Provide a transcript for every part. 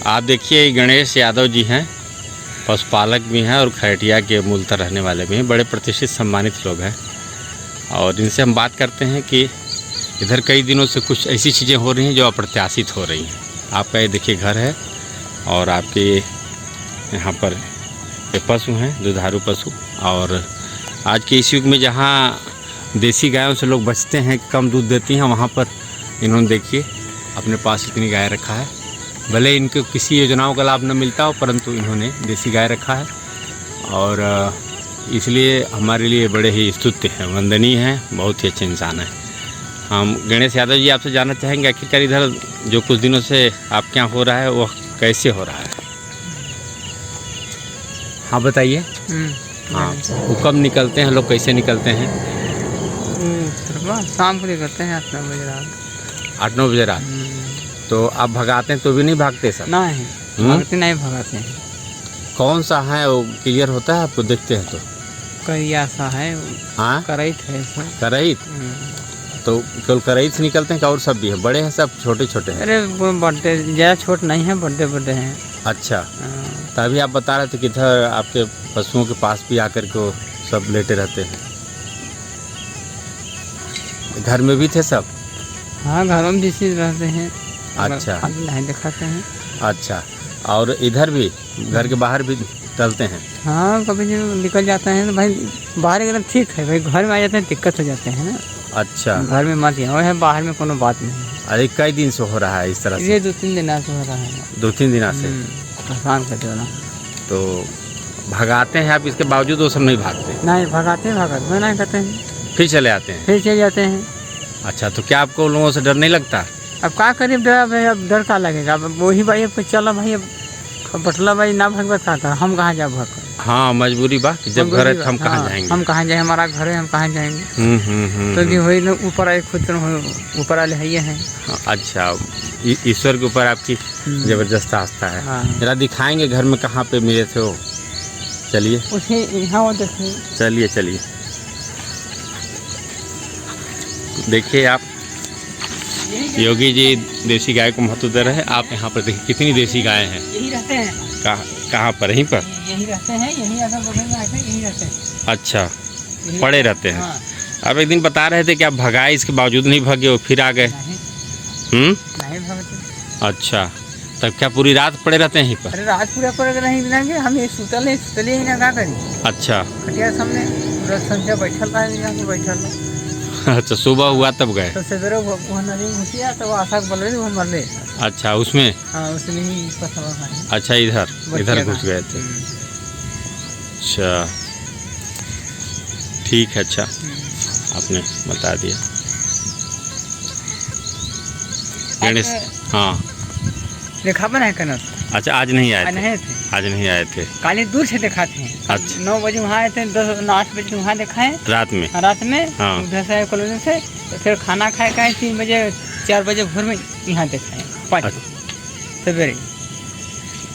आप देखिए गणेश यादव जी हैं, पशुपालक भी हैं और खैरिया के मूलतः रहने वाले भी हैं, बड़े प्रतिष्ठित सम्मानित लोग हैं। और इनसे हम बात करते हैं कि इधर कई दिनों से कुछ ऐसी चीज़ें हो रही हैं जो अप्रत्याशित हो रही हैं। आपका ये देखिए घर है और आपके यहाँ पर ये पशु हैं, दुधारू पशु। और आज के इस युग में जहाँ देसी गायों से लोग बचते हैं, कम दूध देती हैं, वहाँ पर इन्होंने देखिए अपने पास इतनी गाय रखा है। भले इनको किसी योजनाओं का लाभ न मिलता हो, परंतु इन्होंने देसी गाय रखा है और इसलिए हमारे लिए बड़े ही स्तुत्य हैं, वंदनीय हैं, बहुत ही अच्छे इंसान हैं। हम गणेश यादव जी आपसे जानना चाहेंगे, आखिरकार इधर जो कुछ दिनों से आपके यहाँ हो रहा है वह कैसे हो रहा है? हाँ बताइए। हाँ, वो कब निकलते हैं लोग, कैसे निकलते हैं? शाम को निकलते हैं 8-9 बजे रात। 8-9 बजे रात। तो आप भगाते हैं तो भी नहीं भागते सर? नहीं भागते, नहीं भगाते हैं। कौन सा है वो क्लियर होता है आपको देखते हैं तो? करिया सा है। हाँ, करईत है सर। करईत। तो केवल करईत से निकलते हैं कि और सब भी है? बड़े हैं सब, छोटे छोटे हैं? अरे बड़े ज़्यादा छोट नहीं है, बड़े बड़े हैं। अच्छा, तभी आप बता रहे थे कि इधर आपके पशुओं के पास भी आकर के सब लेटे रहते हैं। घर में भी थे सब? हाँ, घरों में भी रहते हैं। अच्छा, नहीं दिखाते हैं। अच्छा, और इधर भी घर के बाहर भी चलते हैं? हाँ, कभी जो निकल जाते हैं तो भाई बाहर एकदम ठीक है, भाई घर में आ जाते हैं दिक्कत हो जाते हैं ना। अच्छा, घर में मत है, बाहर में कोनो बात नहीं है। अरे कई दिन से हो रहा है इस तरह से? ये 2-3 दिन से हो रहा है। 2-3 दिन से? आसान कर देना। तो भगाते हैं आप, इसके बावजूद वो सब नहीं भागते? नहीं भगाते मैं नहीं करते हैं, फिर चले आते हैं? फिर चले जाते हैं। अच्छा, तो क्या आपको लोगों से डर नहीं लगता? अब क्या करीब डर भाई, अब डर का लगेगा। अब वही भाई अब चलो भाई, अब बटला भाई ना भगवत का कर, हम कहाँ जा भग। हाँ, मजबूरी बा, जब घर है तो हम कहाँ जाएंगे? हम कहाँ जाए, हमारा घर है, हम कहाँ जाएंगे? तो भी वही ना ऊपर आए, खुद ऊपर वाले है ये हैं। अच्छा, ईश्वर के ऊपर आपकी जबरदस्त आस्था है। हाँ। जरा दिखाएंगे घर में कहाँ पे मिले थे वो? चलिए उसे यहाँ वो देखिए। चलिए चलिए, देखिए आप योगी जी देसी गाय को महत्व दे रहे हैं। आप यहाँ पर देखिए कितनी देसी गायें हैं। यही रहते हैं। कहाँ पर? यहीं पर? यही रहते हैं, यही अगर बगल में आए थे, यही रहते हैं। अच्छा, पड़े रहते हैं। हाँ। आप एक दिन बता रहे थे कि आप भगाए, इसके बावजूद नहीं भागे, वो फिर आ गए? नहीं भागते। अच्छा, तब क्या पूरी रात पड़े रहते हैं यहीं पर? अरे रात पूरा पड़े नहीं मिलेंगे, हम ये सुतल ही ना का करी। अच्छा, खटिया सामने संध्या बैठल रहा, यहाँ पे बैठल रहा। अच्छा, सुबह हुआ तब गए? तो सवेरे वो नदी में घुसिया तो वो आशा बोल रही वो मर ले। अच्छा, उसमें? हाँ, उसने ही पसंद है। अच्छा, इधर घुस गए थे। अच्छा, ठीक है। अच्छा, आपने बता दिया। गणेश, हाँ, देखा बना है कनक। अच्छा, आज नहीं आए थे? नहीं थे, आज नहीं आए थे। काली दूर से देखा थे। अच्छा, 9 बजे वहाँ आए थे, 8 बजे वहाँ देखा है रात में? रात में। हाँ। उधर से कॉलोनी से तो फिर खाना खाए का 3 बजे 4 बजे भोर में यहाँ देखा है 5 सवेरे।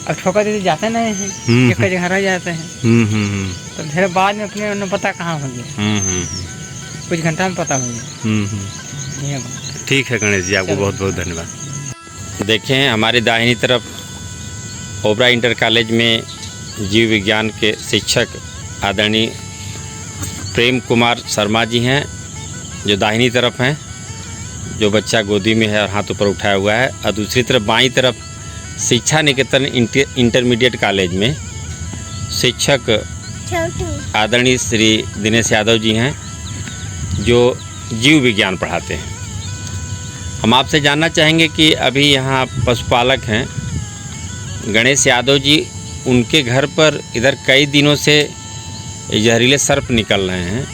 अब ठोका दे जाते नहीं हैं, एक जगह रह जाते हैं। तो फिर बाद में अपने उन्हें पता कहाँ हो गया, कुछ घंटा में पता हो गया। ठीक है गणेश जी, आपको बहुत बहुत धन्यवाद। देखें हमारी दाहिनी तरफ ओबरा इंटर कॉलेज में जीव विज्ञान के शिक्षक आदरणीय प्रेम कुमार शर्मा जी हैं, जो दाहिनी तरफ हैं, जो बच्चा गोदी में है और हाथ ऊपर उठाया हुआ है। और दूसरी तरफ बाईं तरफ शिक्षा निकेतन इंटरमीडिएट कॉलेज में शिक्षक आदरणीय श्री दिनेश यादव जी हैं, जो जीव विज्ञान पढ़ाते हैं। हम आपसे जानना चाहेंगे कि अभी यहाँ पशुपालक हैं गणेश यादव जी, उनके घर पर इधर कई दिनों से जहरीले सर्प निकल रहे हैं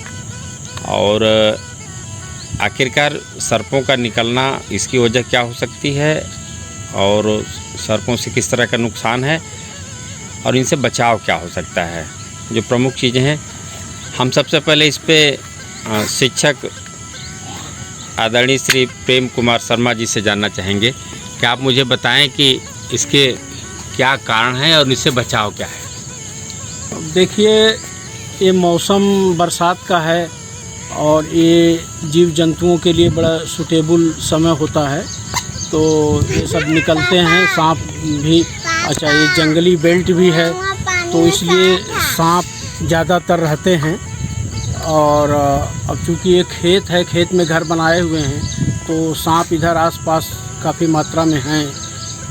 और आखिरकार सर्पों का निकलना, इसकी वजह क्या हो सकती है और सर्पों से किस तरह का नुकसान है और इनसे बचाव क्या हो सकता है, जो प्रमुख चीज़ें हैं। हम सबसे पहले इस पे शिक्षक आदरणीय श्री प्रेम कुमार शर्मा जी से जानना चाहेंगे कि आप मुझे बताएं कि इसके क्या कारण है और इससे बचाव क्या है। देखिए, ये मौसम बरसात का है और ये जीव जंतुओं के लिए बड़ा सूटेबल समय होता है, तो ये सब निकलते हैं। सांप भी अच्छा ये जंगली बेल्ट भी है, तो इसलिए सांप ज़्यादातर रहते हैं। और अब चूँकि ये खेत है, खेत में घर बनाए हुए हैं, तो सांप इधर आसपास काफ़ी मात्रा में हैं,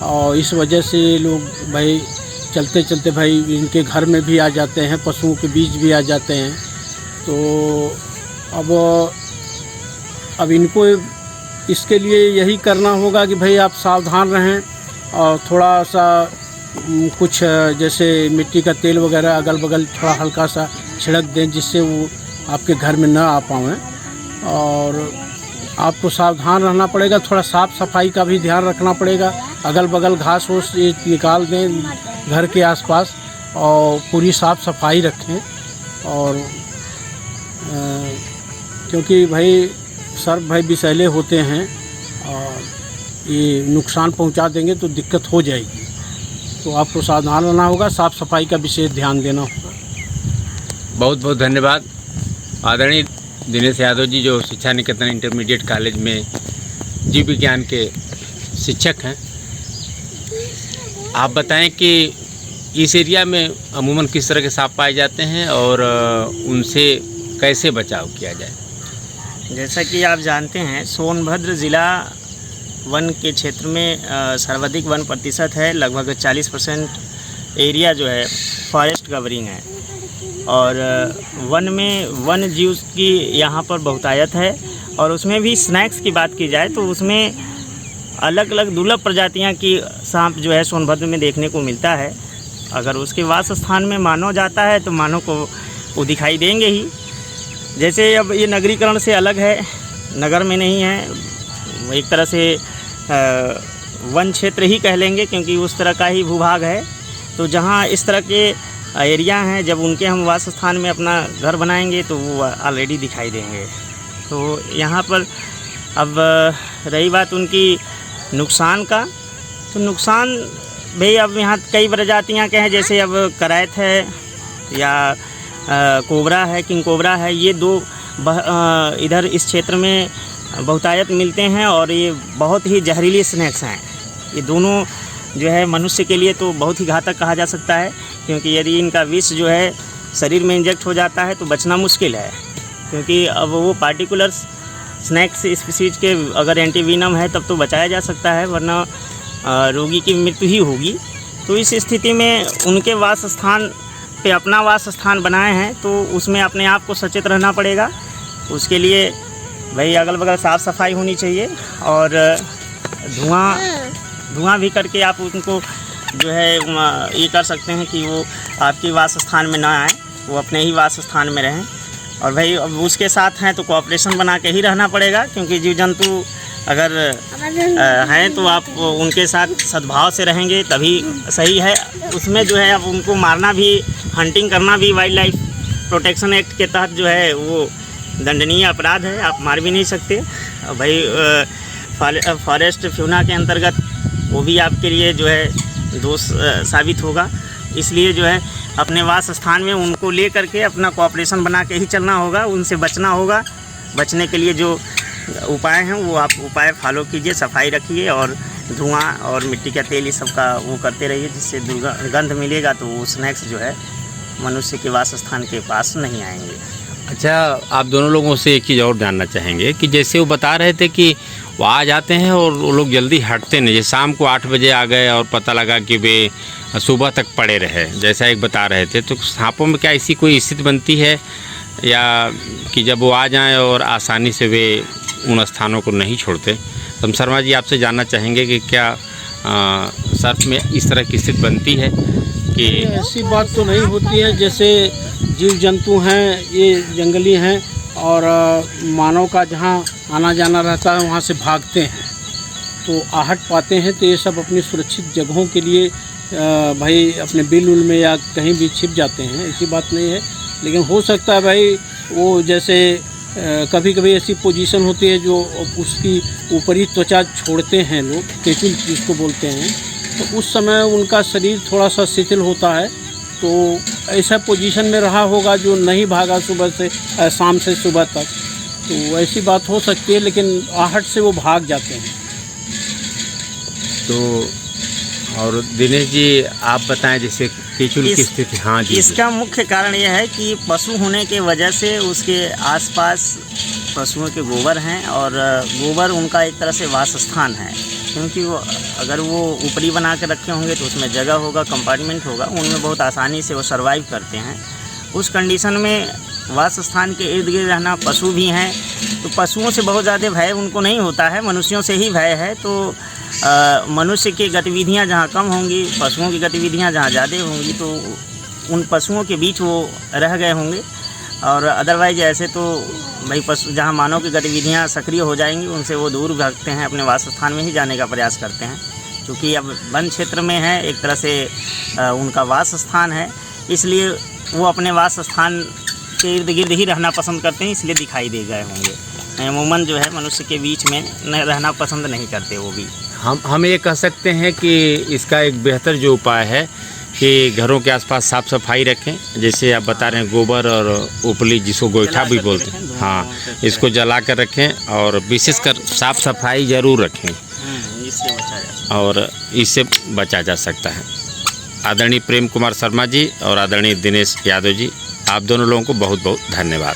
और इस वजह से ये लोग भाई चलते चलते भाई इनके घर में भी आ जाते हैं, पशुओं के बीच भी आ जाते हैं। तो अब इनको इसके लिए यही करना होगा कि भाई आप सावधान रहें, और थोड़ा सा कुछ जैसे मिट्टी का तेल वगैरह अगल बगल थोड़ा हल्का सा छिड़क दें, जिससे वो आपके घर में न आ पाएँ। और आपको सावधान रहना पड़ेगा, थोड़ा साफ़ सफाई का भी ध्यान रखना पड़ेगा। अगल बगल घास फूस ये निकाल दें घर के आसपास, और पूरी साफ़ सफाई रखें। और क्योंकि भाई सर्प भाई विषैले होते हैं, और ये नुकसान पहुंचा देंगे तो दिक्कत हो जाएगी। तो आपको सावधान रहना होगा, साफ़ सफाई का विशेष ध्यान देना होगा। बहुत बहुत धन्यवाद आदरणीय दिनेश यादव जी, जो शिक्षा निकेतन इंटरमीडिएट कॉलेज में जीव विज्ञान के शिक्षक हैं। आप बताएं कि इस एरिया में अमूमन किस तरह के सांप पाए जाते हैं और उनसे कैसे बचाव किया जाए। जैसा कि आप जानते हैं, सोनभद्र ज़िला वन के क्षेत्र में सर्वाधिक वन प्रतिशत है। लगभग 40% एरिया जो है फॉरेस्ट कवरिंग है, और वन में वन जीव की यहाँ पर बहुतायत है। और उसमें भी स्नैक्स की बात की जाए तो उसमें अलग अलग दुर्लभ प्रजातियाँ की सांप जो है सोनभद्र में देखने को मिलता है। अगर उसके वास स्थान में मानव जाता है तो मानव को वो दिखाई देंगे ही। जैसे अब ये नगरीकरण से अलग है, नगर में नहीं है, एक तरह से वन क्षेत्र ही कह लेंगे, क्योंकि उस तरह का ही भूभाग है। तो जहाँ इस तरह के एरिया हैं, जब उनके हम वास स्थान में अपना घर बनाएंगे तो वो ऑलरेडी दिखाई देंगे। तो यहाँ पर अब रही बात उनकी नुकसान का, तो नुकसान भाई अब यहाँ कई प्रजातियाँ के हैं। जैसे अब करैत है या कोबरा है, किंग कोबरा है, ये दो इधर इस क्षेत्र में बहुतायत मिलते हैं, और ये बहुत ही जहरीली स्नैक्स हैं। ये दोनों जो है मनुष्य के लिए तो बहुत ही घातक कहा जा सकता है, क्योंकि यदि इनका विष जो है शरीर में इंजेक्ट हो जाता है तो बचना मुश्किल है। क्योंकि अब वो पार्टिकुलर स्नैक्स स्पीसीज के अगर एंटीवीनम है तब तो बचाया जा सकता है, वरना रोगी की मृत्यु ही होगी। तो इस स्थिति में उनके वास स्थान पे अपना वास स्थान बनाए हैं, तो उसमें अपने आप को सचेत रहना पड़ेगा। उसके लिए भाई अगल बगल साफ़ सफाई होनी चाहिए, और धुआं भी करके आप उनको जो है ये कर सकते हैं कि वो आपके वास स्थान में ना आए, वो अपने ही वास स्थान में रहें। और भाई अब उसके साथ हैं तो कोऑपरेशन बना के ही रहना पड़ेगा, क्योंकि जीव जंतु अगर हैं तो आप उनके साथ सद्भाव से रहेंगे तभी सही है। उसमें जो है अब उनको मारना भी, हंटिंग करना भी वाइल्ड लाइफ प्रोटेक्शन एक्ट के तहत जो है वो दंडनीय अपराध है, आप मार भी नहीं सकते। भाई फॉरेस्ट फ्यूना के अंतर्गत वो भी आपके लिए जो है दोष साबित होगा। इसलिए जो है अपने वास स्थान में उनको ले करके अपना कोऑपरेशन बना के ही चलना होगा, उनसे बचना होगा। बचने के लिए जो उपाय हैं वो आप उपाय फॉलो कीजिए, सफाई रखिए, और धुआं और मिट्टी का तेल ये सब का वो करते रहिए, जिससे दुर्गंध मिलेगा तो वो स्नैक्स जो है मनुष्य के वास स्थान के पास नहीं आएंगे। अच्छा, आप दोनों लोगों से एक चीज़ और जानना चाहेंगे कि जैसे वो बता रहे थे कि वो आ जाते हैं और वो लोग जल्दी हटते नहीं, जैसे शाम को 8 बजे आ गए और पता लगा कि वे सुबह तक पड़े रहे, जैसा एक बता रहे थे। तो सांपों में क्या ऐसी कोई स्थिति बनती है, या कि जब वो आ जाएं और आसानी से वे उन स्थानों को नहीं छोड़ते? तो हम शर्मा जी आपसे जानना चाहेंगे कि क्या सर्प में इस तरह की स्थिति बनती है कि? ऐसी बात तो नहीं होती है। जैसे जीव जंतु हैं, ये जंगली हैं, और मानव का जहाँ आना जाना रहता है वहाँ से भागते हैं, तो आहट पाते हैं, तो ये सब अपनी सुरक्षित जगहों के लिए भाई अपने बिल उल में या कहीं भी छिप जाते हैं। ऐसी बात नहीं है, लेकिन हो सकता है भाई वो जैसे कभी कभी ऐसी पोजीशन होती है जो उसकी ऊपरी त्वचा छोड़ते हैं लोग, केचुल जिसको बोलते हैं, तो उस समय उनका शरीर थोड़ा सा शिथिल होता है। तो ऐसा पोजीशन में रहा होगा जो नहीं भागा सुबह से शाम से सुबह तक, तो ऐसी बात हो सकती है, लेकिन आहट से वो भाग जाते हैं। तो और दिनेश जी आप बताएं जैसे केचुल की इस- स्थिति। हाँ जी। इसका मुख्य कारण यह है कि पशु होने के वजह से उसके आसपास पशुओं के गोबर हैं, और गोबर उनका एक तरह से वास स्थान है, क्योंकि वो अगर वो ऊपरी बना के रखे होंगे तो उसमें जगह होगा, कंपार्टमेंट होगा, उनमें बहुत आसानी से वो सर्वाइव करते हैं। उस कंडीशन में वास स्थान के इर्द गिर्द रहना, पशु भी हैं, तो पशुओं से बहुत ज़्यादा भय उनको नहीं होता है, मनुष्यों से ही भय है। तो मनुष्य की गतिविधियां जहां कम होंगी, पशुओं की गतिविधियां जहां ज़्यादा होंगी, तो उन पशुओं के बीच वो रह गए होंगे। और अदरवाइज ऐसे तो भाई पशु जहां मानव की गतिविधियां सक्रिय हो जाएंगी, उनसे वो दूर भागते हैं, अपने वास स्थान में ही जाने का प्रयास करते हैं। क्योंकि अब वन क्षेत्र में है, एक तरह से उनका वास स्थान है, इसलिए वो अपने वास स्थान के इर्द गिर्द ही रहना पसंद करते हैं, इसलिए दिखाई दे गए होंगे। अमूमन जो है मनुष्य के बीच में रहना पसंद नहीं करते वो भी। हम ये कह सकते हैं कि इसका एक बेहतर जो उपाय है कि घरों के आसपास साफ़ सफाई रखें, जैसे आप बता रहे हैं गोबर और उपली जिसको गोईठा भी बोलते हैं, हाँ, इसको जला कर रखें और विशेषकर साफ़ सफाई ज़रूर रखें, इससे बचा जा और इससे बचा जा सकता है। आदरणीय प्रेम कुमार शर्मा जी और आदरणीय दिनेश यादव जी, आप दोनों लोगों को बहुत बहुत धन्यवाद।